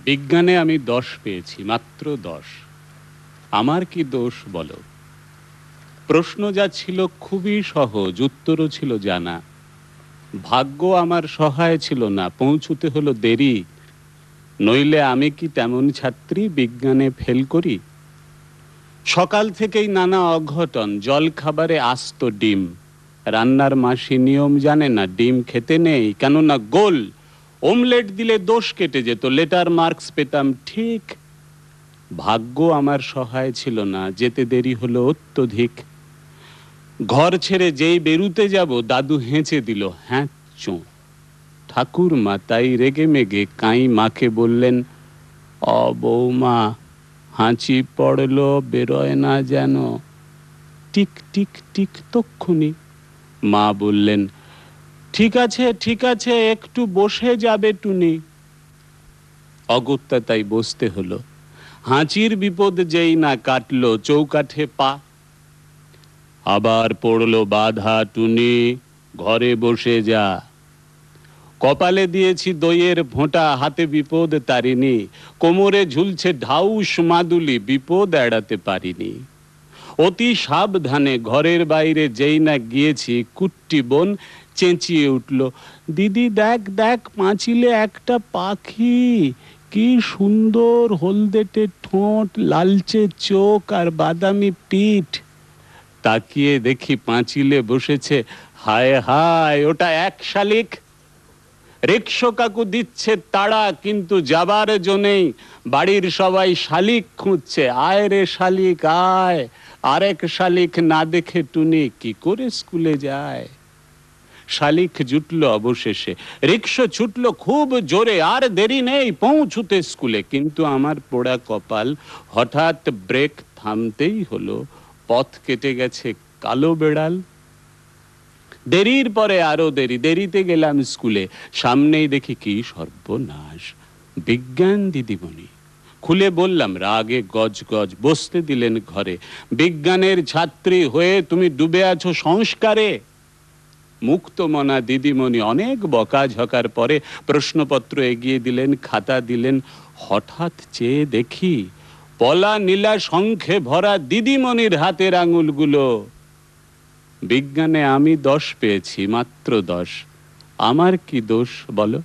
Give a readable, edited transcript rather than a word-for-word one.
বিজ্ঞানে আমি 10 পেয়েছি, মাত্র 10। আমার কি দোষ বলো? প্রশ্ন যা ছিল খুবই সহজ, উত্তরও ছিল জানা। ভাগ্য আমার সহায় ছিল না, পৌঁছুতে হলো দেরি। নইলে আমি কি তেমন ছাত্রী বিজ্ঞানে ফেল করি? সকাল থেকেই নানা অঘটন, জল খাবারে আস্ত ডিম। রান্নার মাসি নিয়ম জানে না, ডিম খেতে নেই, কেননা গোল। ওমলেট দিলে দোষ কেটে যেত, লেটার মার্কস পেতাম ঠিক। ভাগ্য আমার সহায় ছিল না, যেতে দেরি হলো অত্যধিক। ঘর ছেড়ে যেই বেরুতে যাব, দাদু হেঁচে দিল, হ্যাঁ চো। ঠাকুরমা তাই রেগে মেগে কাঁই মাকে বললেন, বৌমা, হাঁচি পড়লো, বেরোয় না যেন। টিক টিক টিক তক্ষুনি মা বললেন, ঠিক আছে ঠিক আছে, একটু বসে যাবে টুনি। অগত্যা তাই বসতে হলো। হাঁচির বিপদ যেই না কাটলো, চৌকাঠে পা। আবার পড়লো বাধা, টুনি ঘরে বসে যা। কপালে দিয়েছি দইয়ের ফোঁটা, হাতে বিপদ তারিনি। কোমরে ঝুলছে ঢাউস মাদুলি, বিপদ এড়াতে পারিনি। অতি সাবধানে ঘরের বাইরে যেই না গিয়েছি, কুট্টি বোন চেঁচিয়ে উঠল, দিদি দেখ দেখ, পাঁচিলে একটা পাখি, কি সুন্দর, হলদেটে ঠোঁট, লালচে চোখ আর বাদামি পিঠ। তাকিয়ে দেখি পাঁচিলে বসেছে, হায় হায়, ওটা এক শালিক। রিকশো কাকু দিচ্ছে তাড়া, কিন্তু যাবার জন্যেই বাড়ির সবাই শালিক খুঁজছে। আয় রে শালিক আয়। আরেক শালিক না দেখে টুনি কি করে স্কুলে যায়? শালিক জুটলো অবশেষে, রিকশো ছুটলো খুব জোরে, আর দেরি নেই পৌঁছুতে স্কুলে। কিন্তু আমার পোড়া কপাল, হঠাৎ ব্রেক থামতেই হলো। পথ কেটে গেছে কালো বেড়াল। দেরির পরে আরো দেরি, দেরিতে গেলাম স্কুলে। সামনেই দেখি কি সর্বনাশ, বিজ্ঞান দিদিমণি। খুলে বললাম, রাগে গজ গজ, বসতে দিলেন ঘরে। বিজ্ঞানের ছাত্রী হয়ে তুমি ডুবে আছো সংস্কারে। মুক্তমনা দিদিমণি অনেক বকাঝকার পরে প্রশ্নপত্র এগিয়ে দিলেন, খাতা দিলেন। হঠাৎ চেয়ে দেখি পলা নীলা শঙ্খে ভরা দিদিমণির হাতের আঙুলগুলো। বিজ্ঞানে আমি 10 পেয়েছি, মাত্র 10। আমার কি দোষ বলো?